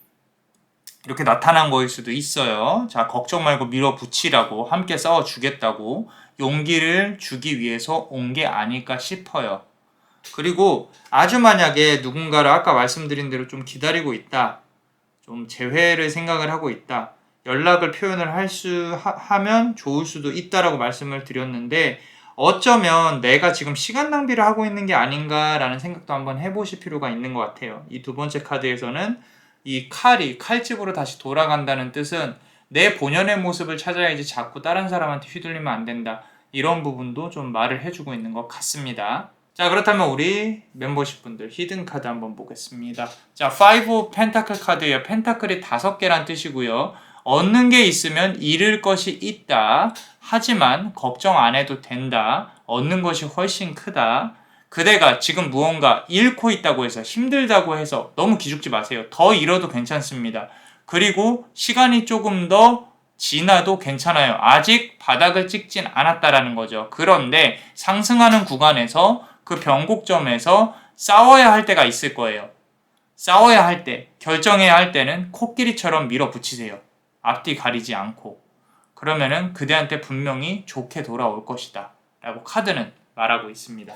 이렇게 나타난 거일 수도 있어요. 자, 걱정 말고 밀어붙이라고 함께 싸워주겠다고 용기를 주기 위해서 온 게 아닐까 싶어요. 그리고 아주 만약에 누군가를 아까 말씀드린 대로 좀 기다리고 있다. 좀 재회를 생각을 하고 있다. 연락을 표현을 하면 좋을 수도 있다라고 말씀을 드렸는데 어쩌면 내가 지금 시간 낭비를 하고 있는 게 아닌가라는 생각도 한번 해보실 필요가 있는 것 같아요. 이 두 번째 카드에서는 이 칼이 칼집으로 다시 돌아간다는 뜻은 내 본연의 모습을 찾아야지 자꾸 다른 사람한테 휘둘리면 안 된다. 이런 부분도 좀 말을 해주고 있는 것 같습니다. 자, 그렇다면 우리 멤버십 분들 히든 카드 한번 보겠습니다. 자, 5 펜타클 카드예요. 펜타클이 5개란 뜻이고요. 얻는 게 있으면 잃을 것이 있다. 하지만 걱정 안 해도 된다. 얻는 것이 훨씬 크다. 그대가 지금 무언가 잃고 있다고 해서 힘들다고 해서 너무 기죽지 마세요. 더 잃어도 괜찮습니다. 그리고 시간이 조금 더 지나도 괜찮아요. 아직 바닥을 찍진 않았다라는 거죠. 그런데 상승하는 구간에서 그 변곡점에서 싸워야 할 때가 있을 거예요. 싸워야 할 때, 결정해야 할 때는 코끼리처럼 밀어붙이세요. 앞뒤 가리지 않고. 그러면은 그대한테 분명히 좋게 돌아올 것이다. 라고 카드는 말하고 있습니다.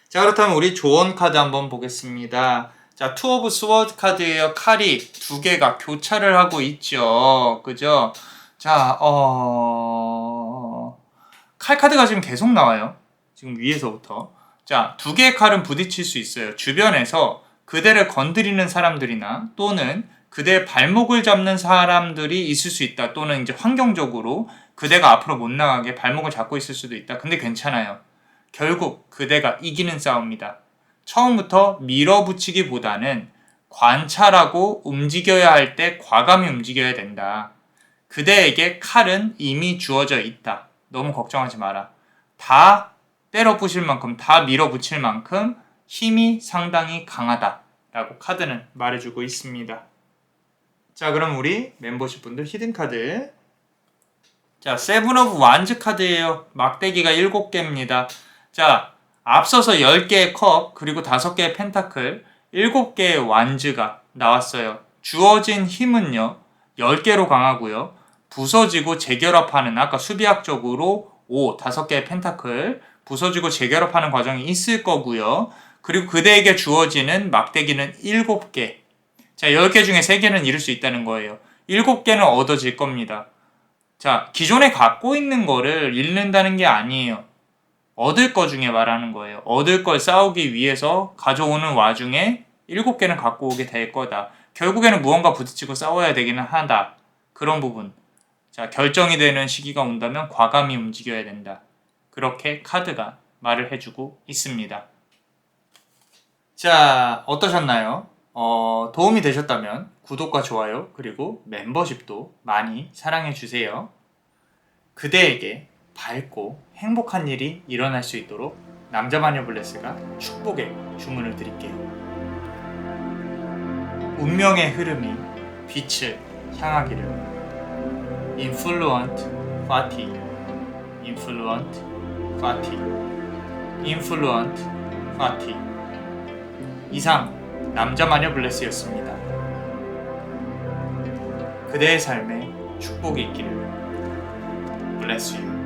자, 그렇다면 우리 조언 카드 한번 보겠습니다. 자, 투 오브 스워드 카드예요. 칼이 2개가 교차를 하고 있죠. 그죠? 자, 칼 카드가 지금 계속 나와요. 지금 위에서부터. 자, 2개의 칼은 부딪힐 수 있어요. 주변에서 그대를 건드리는 사람들이나 또는 그대의 발목을 잡는 사람들이 있을 수 있다. 또는 이제 환경적으로 그대가 앞으로 못 나가게 발목을 잡고 있을 수도 있다. 근데 괜찮아요. 결국 그대가 이기는 싸움이다. 처음부터 밀어붙이기보다는 관찰하고 움직여야 할 때 과감히 움직여야 된다. 그대에게 칼은 이미 주어져 있다. 너무 걱정하지 마라. 다 때려 부실 만큼, 다 밀어붙일 만큼 힘이 상당히 강하다. 라고 카드는 말해주고 있습니다. 자, 그럼 우리 멤버십 분들 히든카드. 자, 세븐 오브 완즈 카드예요. 막대기가 7개입니다. 자, 앞서서 10개의 컵, 그리고 5개의 펜타클, 7개의 완즈가 나왔어요. 주어진 힘은요, 10개로 강하고요. 부서지고 재결합하는, 아까 수비학적으로 5개의 펜타클, 부서지고 재결합하는 과정이 있을 거고요. 그리고 그대에게 주어지는 막대기는 7개. 자, 10개 중에 3개는 잃을 수 있다는 거예요. 7개는 얻어질 겁니다. 자, 기존에 갖고 있는 거를 잃는다는 게 아니에요. 얻을 거 중에 말하는 거예요. 얻을 걸 싸우기 위해서 가져오는 와중에 7개는 갖고 오게 될 거다. 결국에는 무언가 부딪히고 싸워야 되기는 하다. 그런 부분. 자, 결정이 되는 시기가 온다면 과감히 움직여야 된다. 그렇게 카드가 말을 해주고 있습니다. 자, 어떠셨나요? 도움이 되셨다면 구독과 좋아요 그리고 멤버십도 많이 사랑해주세요. 그대에게 밝고 행복한 일이 일어날 수 있도록 남자마녀 블레스가 축복의 주문을 드릴게요. 운명의 흐름이 빛을 향하기를. Influent Fati, Influent Fati, Influent Fati. 이상 남자마녀 블레스였습니다. 그대의 삶에 축복이 있기를. Bless you.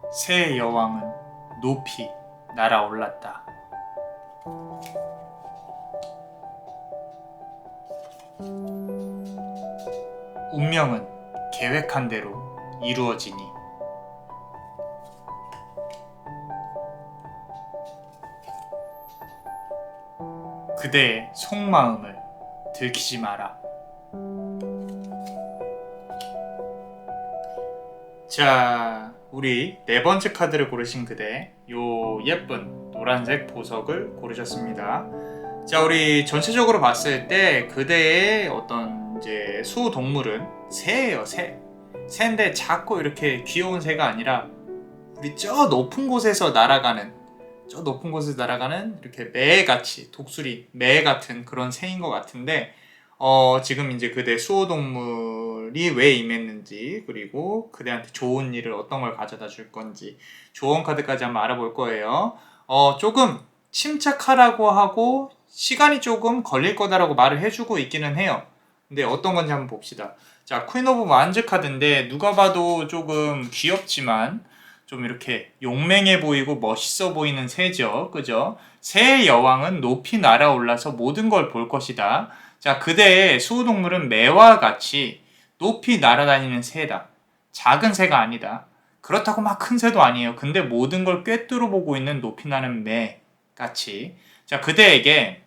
새 여왕은 높이 날아올랐다. 운명은 계획한 대로 이루어지니. 그대의 속마음을 들키지 마라. 자, 우리 4번째 카드를 고르신 그대, 요 예쁜 노란색 보석을 고르셨습니다. 자, 우리 전체적으로 봤을 때 그대의 어떤 이제 수동물은 새예요. 새인데 작고 이렇게 귀여운 새가 아니라 우리 저 높은 곳에서 날아가는 이렇게 매같이 독수리 매 같은 그런 새인 것 같은데, 지금 이제 그대 수호동물이 왜 임했는지, 그리고 그대한테 좋은 일을 어떤 걸 가져다 줄 건지 조언 카드까지 한번 알아볼 거예요. 조금 침착하라고 하고 시간이 조금 걸릴 거다라고 말을 해주고 있기는 해요. 근데 어떤 건지 한번 봅시다. 자, 퀸 오브 완즈 카드인데 누가 봐도 조금 귀엽지만 좀 이렇게 용맹해 보이고 멋있어 보이는 새죠. 그죠? 새의 여왕은 높이 날아올라서 모든 걸 볼 것이다. 자, 그대의 수호동물은 매와 같이 높이 날아다니는 새다. 작은 새가 아니다. 그렇다고 막 큰 새도 아니에요. 근데 모든 걸 꿰뚫어 보고 있는 높이 나는 매 같이. 자, 그대에게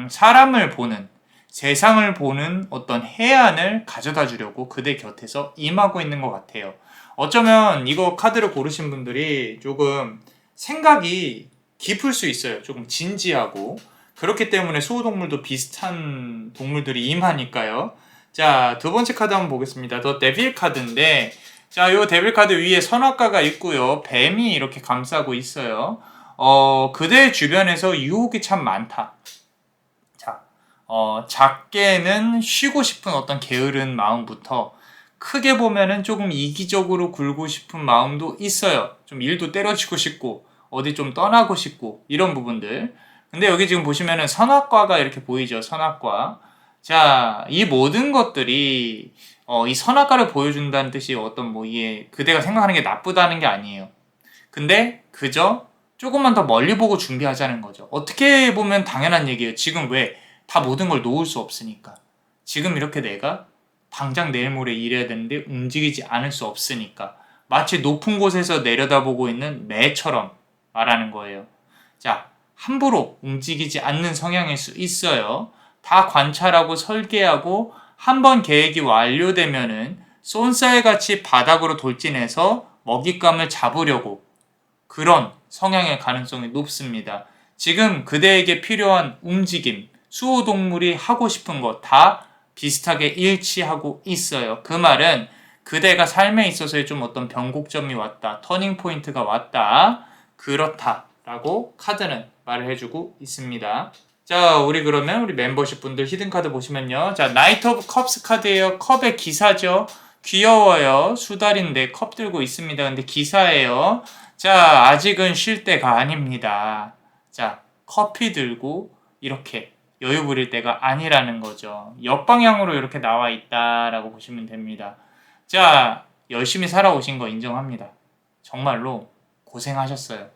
사람을 보는, 세상을 보는 어떤 해안을 가져다 주려고 그대 곁에서 임하고 있는 것 같아요. 어쩌면 이거 카드를 고르신 분들이 조금 생각이 깊을 수 있어요. 조금 진지하고. 그렇기 때문에 수호동물도 비슷한 동물들이 임하니까요. 자, 2번째 카드 한번 보겠습니다. 더 데빌 카드인데, 자, 요 데빌 카드 위에 선악과가 있고요. 뱀이 이렇게 감싸고 있어요. 그대 주변에서 유혹이 참 많다. 자, 작게는 쉬고 싶은 어떤 게으른 마음부터 크게 보면은 조금 이기적으로 굴고 싶은 마음도 있어요. 좀 일도 때려치고 싶고, 어디 좀 떠나고 싶고, 이런 부분들. 근데 여기 지금 보시면은 선악과가 이렇게 보이죠. 선악과. 자, 이 모든 것들이 이 선악과를 보여준다는 뜻이 어떤 뭐 이게 그대가 생각하는 게 나쁘다는 게 아니에요. 근데 그저 조금만 더 멀리 보고 준비하자는 거죠. 어떻게 보면 당연한 얘기예요. 지금 왜 다 모든 걸 놓을 수 없으니까. 지금 이렇게 내가 당장 내일 모레 일해야 되는데 움직이지 않을 수 없으니까. 마치 높은 곳에서 내려다보고 있는 매처럼 말하는 거예요. 자, 함부로 움직이지 않는 성향일 수 있어요. 다 관찰하고 설계하고 한번 계획이 완료되면은 쏜살같이 바닥으로 돌진해서 먹잇감을 잡으려고 그런 성향의 가능성이 높습니다. 지금 그대에게 필요한 움직임, 수호동물이 하고 싶은 거 다 비슷하게 일치하고 있어요. 그 말은 그대가 삶에 있어서의 좀 어떤 변곡점이 왔다, 터닝 포인트가 왔다, 그렇다 라고 카드는 말을 해주고 있습니다. 자, 우리 그러면 우리 멤버십 분들 히든카드 보시면요. 자, 나이트 오브 컵스 카드예요. 컵의 기사죠. 귀여워요. 수달인데 컵 들고 있습니다. 근데 기사예요. 자, 아직은 쉴 때가 아닙니다. 자, 커피 들고 이렇게 여유 부릴 때가 아니라는 거죠. 역방향으로 이렇게 나와 있다라고 보시면 됩니다. 자, 열심히 살아오신 거 인정합니다. 정말로 고생하셨어요.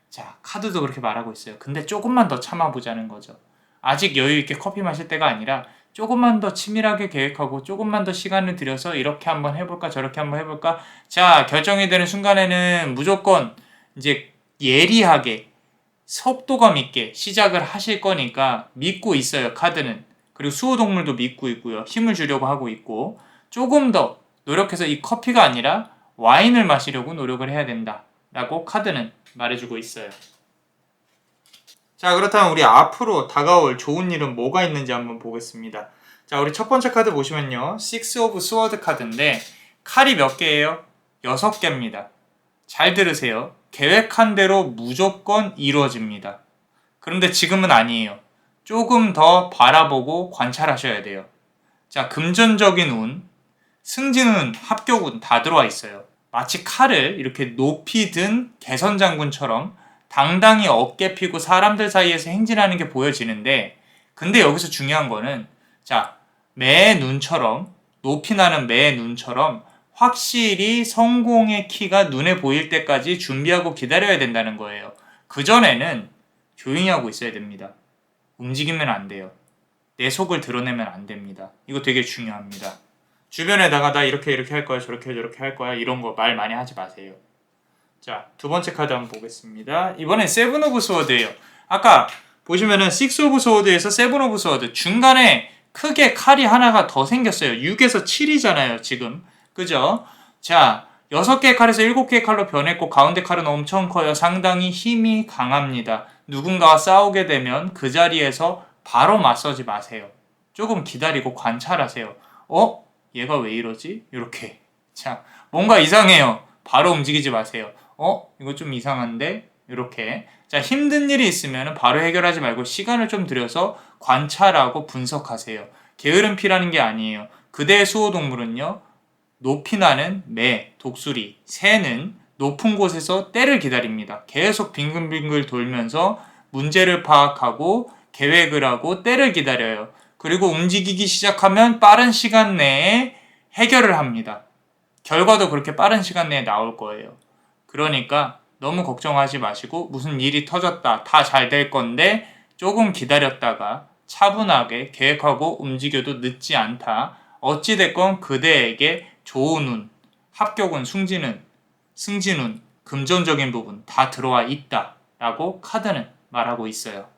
자, 카드도 그렇게 말하고 있어요. 근데 조금만 더 참아보자는 거죠. 아직 여유 있게 커피 마실 때가 아니라 조금만 더 치밀하게 계획하고 조금만 더 시간을 들여서 이렇게 한번 해볼까 저렇게 한번 해볼까. 자, 결정이 되는 순간에는 무조건 이제 예리하게 속도감 있게 시작을 하실 거니까 믿고 있어요. 카드는. 그리고 수호동물도 믿고 있고요. 힘을 주려고 하고 있고 조금 더 노력해서 이 커피가 아니라 와인을 마시려고 노력을 해야 된다 라고 카드는 말해주고 있어요. 자, 그렇다면 우리 앞으로 다가올 좋은 일은 뭐가 있는지 한번 보겠습니다. 자, 우리 첫 번째 카드 보시면요. 6 오브 스워드 카드인데 칼이 몇 개예요? 6개입니다. 잘 들으세요. 계획한 대로 무조건 이루어집니다. 그런데 지금은 아니에요. 조금 더 바라보고 관찰하셔야 돼요. 자, 금전적인 운, 승진운, 합격운 다 들어와 있어요. 마치 칼을 이렇게 높이 든 개선장군처럼 당당히 어깨 피고 사람들 사이에서 행진하는 게 보여지는데, 근데 여기서 중요한 거는 자, 매의 눈처럼, 높이 나는 매의 눈처럼 확실히 성공의 키가 눈에 보일 때까지 준비하고 기다려야 된다는 거예요. 그전에는 조용히 하고 있어야 됩니다. 움직이면 안 돼요. 내 속을 드러내면 안 됩니다. 이거 되게 중요합니다. 주변에다가 나 이렇게 할 거야, 저렇게 할 거야, 이런 거 말 많이 하지 마세요. 자, 두 번째 카드 한번 보겠습니다. 이번엔 세븐 오브 스워드예요. 아까 보시면은 6 오브 스워드에서 세븐 오브 스워드 중간에 크게 칼이 하나가 더 생겼어요. 6에서 7이잖아요, 지금. 그죠? 자, 6개의 칼에서 7개의 칼로 변했고 가운데 칼은 엄청 커요. 상당히 힘이 강합니다. 누군가와 싸우게 되면 그 자리에서 바로 맞서지 마세요. 조금 기다리고 관찰하세요. 얘가 왜 이러지? 이렇게. 자, 뭔가 이상해요. 바로 움직이지 마세요. 이거 좀 이상한데? 이렇게. 자, 힘든 일이 있으면 바로 해결하지 말고 시간을 좀 들여서 관찰하고 분석하세요. 게으름피라는 게 아니에요. 그대의 수호동물은요, 높이 나는 매, 독수리, 새는 높은 곳에서 때를 기다립니다. 계속 빙글빙글 돌면서 문제를 파악하고 계획을 하고 때를 기다려요. 그리고 움직이기 시작하면 빠른 시간 내에 해결을 합니다. 결과도 그렇게 빠른 시간 내에 나올 거예요. 그러니까 너무 걱정하지 마시고 무슨 일이 터졌다, 다 잘 될 건데 조금 기다렸다가 차분하게 계획하고 움직여도 늦지 않다. 어찌됐건 그대에게 좋은 운, 합격운, 승진운, 금전적인 부분 다 들어와 있다 라고 카드는 말하고 있어요.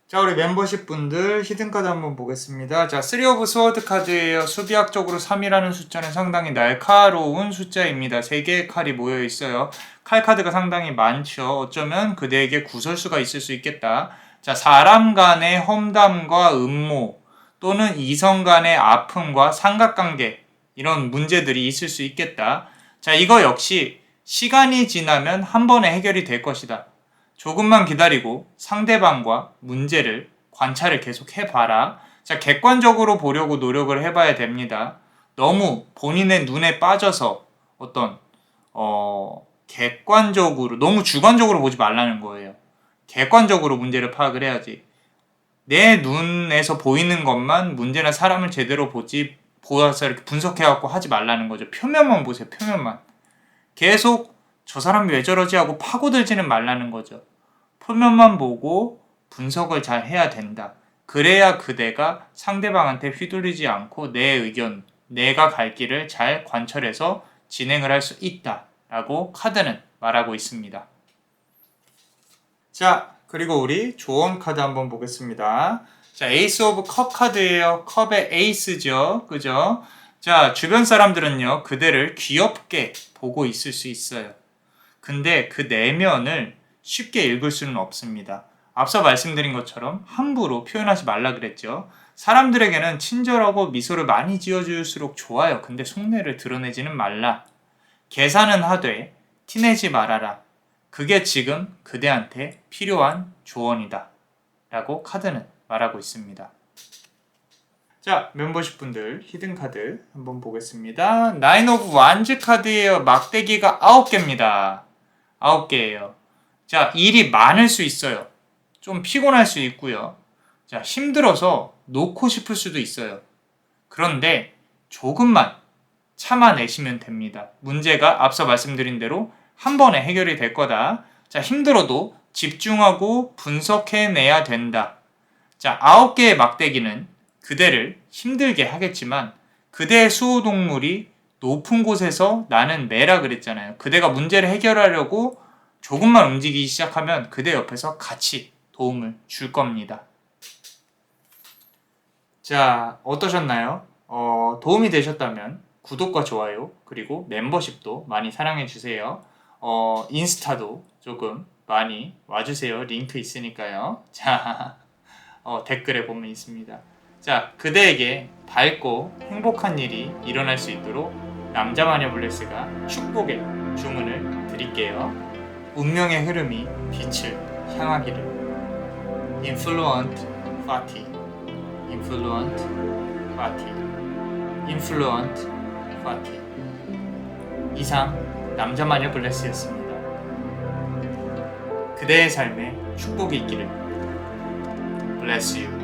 자, 우리 멤버십 분들 히든카드 한번 보겠습니다. 자, 3 오브 스워드 카드예요. 수비학적으로 3이라는 숫자는 상당히 날카로운 숫자입니다. 3개의 칼이 모여 있어요. 칼 카드가 상당히 많죠. 어쩌면 그대에게 구설수가 있을 수 있겠다. 자, 사람 간의 험담과 음모 또는 이성 간의 아픔과 삼각관계 이런 문제들이 있을 수 있겠다. 자, 이거 역시 시간이 지나면 한 번에 해결이 될 것이다. 조금만 기다리고 상대방과 문제를 관찰을 계속 해봐라. 자, 객관적으로 보려고 노력을 해봐야 됩니다. 너무 본인의 눈에 빠져서 객관적으로, 너무 주관적으로 보지 말라는 거예요. 객관적으로 문제를 파악을 해야지. 내 눈에서 보이는 것만 문제나 사람을 제대로 보아서 이렇게 분석해갖고 하지 말라는 거죠. 표면만 보세요, 표면만. 계속 저 사람이 왜 저러지 하고 파고들지는 말라는 거죠. 표면만 보고 분석을 잘 해야 된다. 그래야 그대가 상대방한테 휘둘리지 않고 내 의견, 내가 갈 길을 잘 관철해서 진행을 할 수 있다 라고 카드는 말하고 있습니다. 자, 그리고 우리 조언 카드 한번 보겠습니다. 자, 에이스 오브 컵 카드예요. 컵의 에이스죠. 그죠? 자, 주변 사람들은요, 그대를 귀엽게 보고 있을 수 있어요. 근데 그 내면을 쉽게 읽을 수는 없습니다. 앞서 말씀드린 것처럼 함부로 표현하지 말라 그랬죠. 사람들에게는 친절하고 미소를 많이 지어줄수록 좋아요. 근데 속내를 드러내지는 말라. 계산은 하되 티내지 말아라. 그게 지금 그대한테 필요한 조언이다. 라고 카드는 말하고 있습니다. 자, 멤버십 분들 히든 카드 한번 보겠습니다. 나인 오브 완즈 카드예요. 막대기가 9개입니다. 9개예요. 자, 일이 많을 수 있어요. 좀 피곤할 수 있고요. 자, 힘들어서 놓고 싶을 수도 있어요. 그런데 조금만 참아내시면 됩니다. 문제가 앞서 말씀드린 대로 한 번에 해결이 될 거다. 자, 힘들어도 집중하고 분석해내야 된다. 자, 9개의 막대기는 그대를 힘들게 하겠지만 그대의 수호동물이 높은 곳에서 나는 매라 그랬잖아요. 그대가 문제를 해결하려고 조금만 움직이기 시작하면 그대 옆에서 같이 도움을 줄 겁니다. 자, 어떠셨나요? 도움이 되셨다면 구독과 좋아요 그리고 멤버십도 많이 사랑해주세요. 인스타도 조금 많이 와주세요. 링크 있으니까요. 자, 댓글에 보면 있습니다. 자, 그대에게 밝고 행복한 일이 일어날 수 있도록 남자마녀 블레스가 축복의 주문을 드릴게요. 운명의 흐름이 빛을 향하기를. Influent Party, Influent Party, Influent Party. 이상 남자마녀 블레스였습니다. 그대의 삶에 축복이 있기를. Bless you.